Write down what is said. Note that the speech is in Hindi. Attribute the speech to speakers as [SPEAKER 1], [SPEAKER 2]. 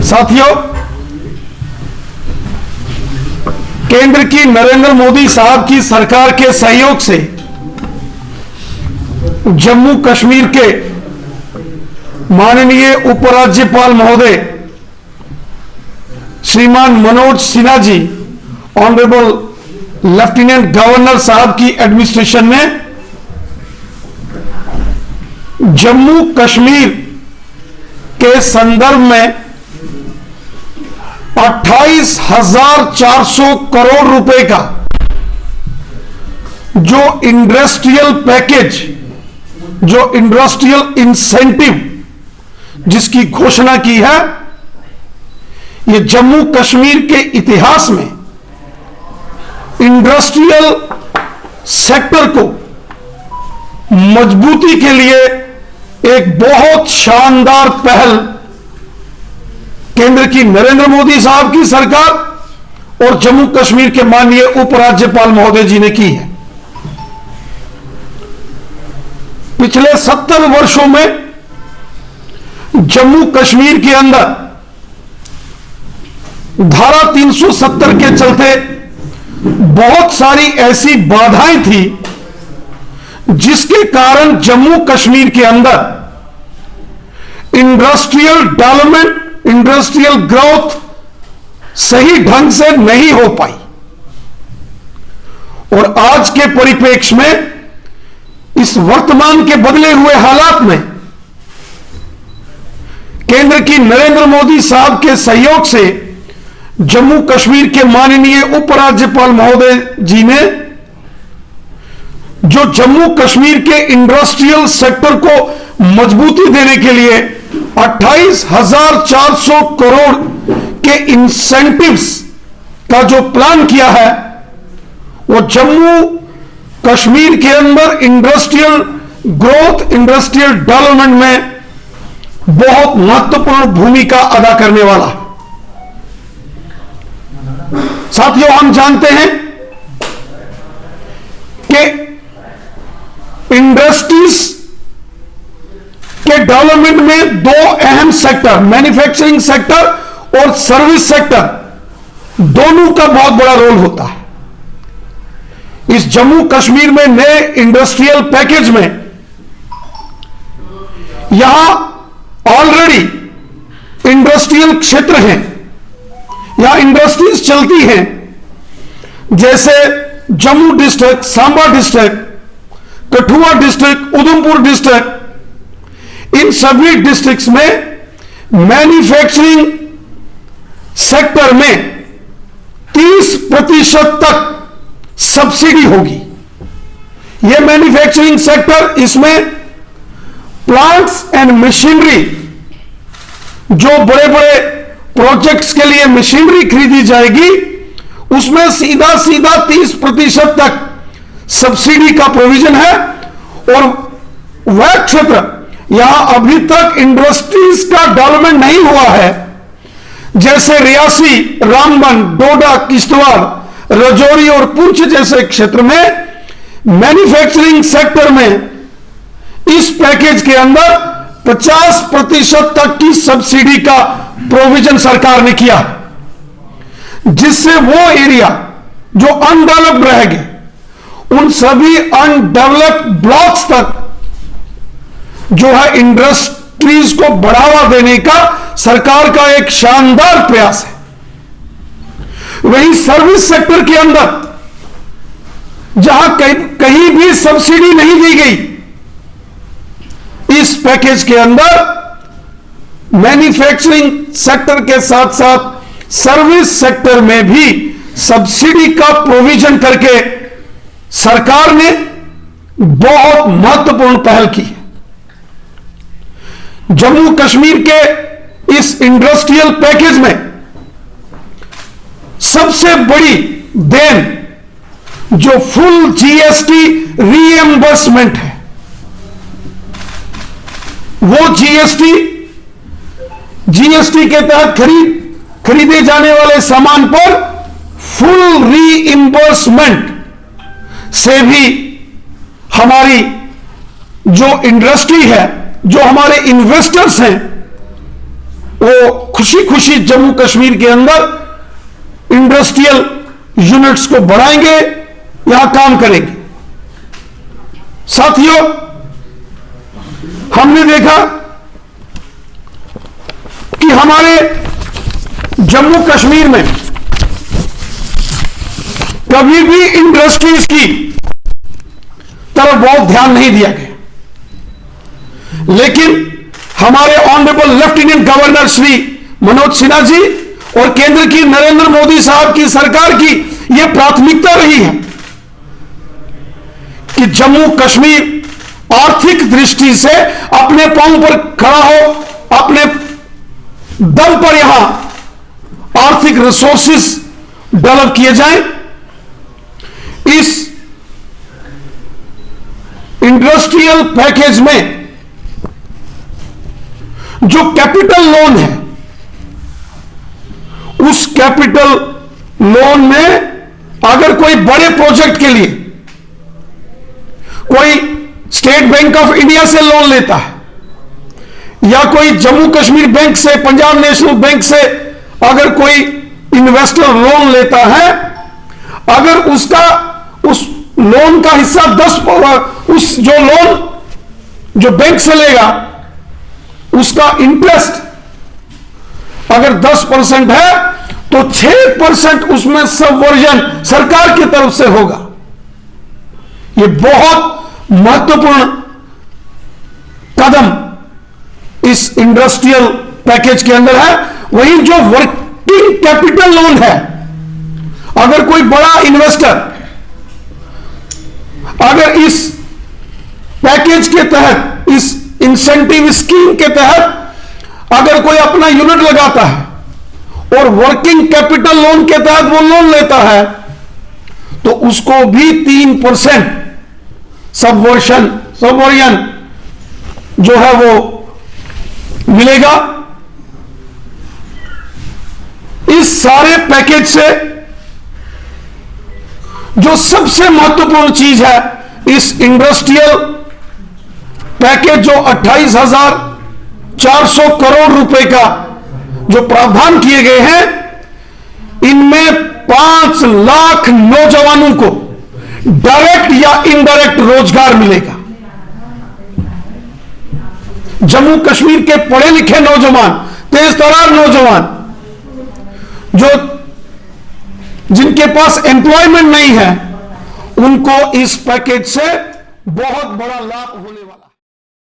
[SPEAKER 1] साथियों, केंद्र की नरेंद्र मोदी साहब की सरकार के सहयोग से जम्मू कश्मीर के माननीय उपराज्यपाल महोदय श्रीमान मनोज सिन्हा जी, ऑनरेबल लेफ्टिनेंट गवर्नर साहब की एडमिनिस्ट्रेशन में जम्मू कश्मीर के संदर्भ में 28,400 करोड़ रुपए का जो इंडस्ट्रियल पैकेज, जो इंडस्ट्रियल इंसेंटिव जिसकी घोषणा की है, यह जम्मू कश्मीर के इतिहास में इंडस्ट्रियल सेक्टर को मजबूती के लिए एक बहुत शानदार पहल केंद्र की नरेंद्र मोदी साहब की सरकार और जम्मू कश्मीर के माननीय उपराज्यपाल महोदय जी ने की है। पिछले 70 वर्षों में जम्मू कश्मीर के अंदर धारा 370 के चलते बहुत सारी ऐसी बाधाएं थी जिसके कारण जम्मू कश्मीर के अंदर इंडस्ट्रियल डेवलपमेंट, इंडस्ट्रियल ग्रोथ सही ढंग से नहीं हो पाई। और आज के परिप्रेक्ष्य में, इस वर्तमान के बदले हुए हालात में केंद्र की नरेंद्र मोदी साहब के सहयोग से जम्मू कश्मीर के माननीय उपराज्यपाल महोदय जी ने जो जम्मू कश्मीर के इंडस्ट्रियल सेक्टर को मजबूती देने के लिए 28,400 करोड़ के इंसेंटिव्स का जो प्लान किया है, वो जम्मू कश्मीर के अंदर इंडस्ट्रियल ग्रोथ, इंडस्ट्रियल डेवलपमेंट में बहुत महत्वपूर्ण भूमिका अदा करने वाला है। साथियों, हम जानते हैं कि इंडस्ट्रीज के डेवलपमेंट में दो अहम सेक्टर, मैन्युफैक्चरिंग सेक्टर और सर्विस सेक्टर, दोनों का बहुत बड़ा रोल होता है। इस जम्मू कश्मीर में नए इंडस्ट्रियल पैकेज में यहां ऑलरेडी इंडस्ट्रियल क्षेत्र हैं, यहां इंडस्ट्रीज चलती हैं, जैसे Jammu district, Samba district, Kathua district, Udhampur district, इन सभी डिस्ट्रिक्ट्स में मैन्युफैक्चरिंग सेक्टर में 30% तक सब्सिडी होगी। यह मैन्युफैक्चरिंग सेक्टर, इसमें प्लांट्स एंड मशीनरी, जो बड़े बड़े प्रोजेक्ट्स के लिए मशीनरी खरीदी जाएगी, उसमें सीधा सीधा 30% तक सब्सिडी का प्रोविजन है। और वह क्षेत्र, यहां अभी तक इंडस्ट्रीज का डेवलपमेंट नहीं हुआ है, जैसे रियासी, रामबन, डोडा, किश्तवाड़, राजौरी और पुंछ जैसे क्षेत्र में मैन्युफैक्चरिंग सेक्टर में इस पैकेज के अंदर 50% तक की सब्सिडी का प्रोविजन सरकार ने किया, जिससे वो एरिया जो अनडेवलप्ड रहेंगे, उन सभी अनडेवलप्ड ब्लॉक्स तक जो है इंडस्ट्रीज को बढ़ावा देने का सरकार का एक शानदार प्रयास है। वहीं सर्विस सेक्टर के अंदर जहां कहीं भी सब्सिडी नहीं दी गई, इस पैकेज के अंदर मैन्युफैक्चरिंग सेक्टर के साथ साथ सर्विस सेक्टर में भी सब्सिडी का प्रोविजन करके सरकार ने बहुत महत्वपूर्ण पहल की है। जम्मू कश्मीर के इस इंडस्ट्रियल पैकेज में सबसे बड़ी देन जो फुल जीएसटी रीएम्बर्समेंट है, वो जीएसटी के तहत खरीदे जाने वाले सामान पर फुल रीइंबर्समेंट से भी हमारी जो इंडस्ट्री है जो हमारे इन्वेस्टर्स हैं वो खुशी खुशी जम्मू कश्मीर के अंदर इंडस्ट्रियल यूनिट्स को बढ़ाएंगे, यहां काम करेंगे। साथियों, हमने देखा कि हमारे जम्मू कश्मीर में कभी भी इंडस्ट्रीज की तरफ बहुत ध्यान नहीं दिया गया, लेकिन हमारे honourable lieutenant governor Shri Manoj Sinha ji और केंद्र की नरेंद्र मोदी साहब की सरकार की यह प्राथमिकता रही है कि जम्मू कश्मीर आर्थिक दृष्टि से अपने पांव पर खड़ा हो, अपने दम पर यहां आर्थिक रिसोर्सेस डेवलप किए जाएं। इस इंडस्ट्रियल पैकेज में जो कैपिटल लोन है, उस कैपिटल लोन में अगर कोई बड़े प्रोजेक्ट के लिए कोई स्टेट बैंक ऑफ इंडिया से लोन लेता है या कोई जम्मू कश्मीर बैंक से, पंजाब नेशनल बैंक से अगर कोई इन्वेस्टर लोन लेता है, अगर उसका उस लोन का हिस्सा 10, उस जो लोन जो बैंक से लेगा उसका इंटरेस्ट अगर 10% है तो 6% उसमें सबवर्जन सरकार की तरफ से होगा। यह बहुत महत्वपूर्ण कदम इस इंडस्ट्रियल पैकेज के अंदर है। वहीं जो वर्किंग कैपिटल लोन है, अगर कोई बड़ा इन्वेस्टर अगर इस पैकेज के तहत, इस इंसेंटिव स्कीम के तहत अगर कोई अपना यूनिट लगाता है और वर्किंग कैपिटल लोन के तहत वो लोन लेता है, तो उसको भी 3% सबवर्जन जो है वो मिलेगा। इस सारे पैकेज से जो सबसे महत्वपूर्ण चीज है, इस इंडस्ट्रियल पैकेज जो 28,400 करोड़ रुपए का जो प्रावधान किए गए हैं, इनमें 5 लाख नौजवानों को डायरेक्ट या इनडायरेक्ट रोजगार मिलेगा। जम्मू कश्मीर के पढ़े लिखे नौजवान, तेज तर्रार नौजवान जो जिनके पास एम्प्लॉयमेंट नहीं है, उनको इस पैकेज से बहुत बड़ा लाभ होने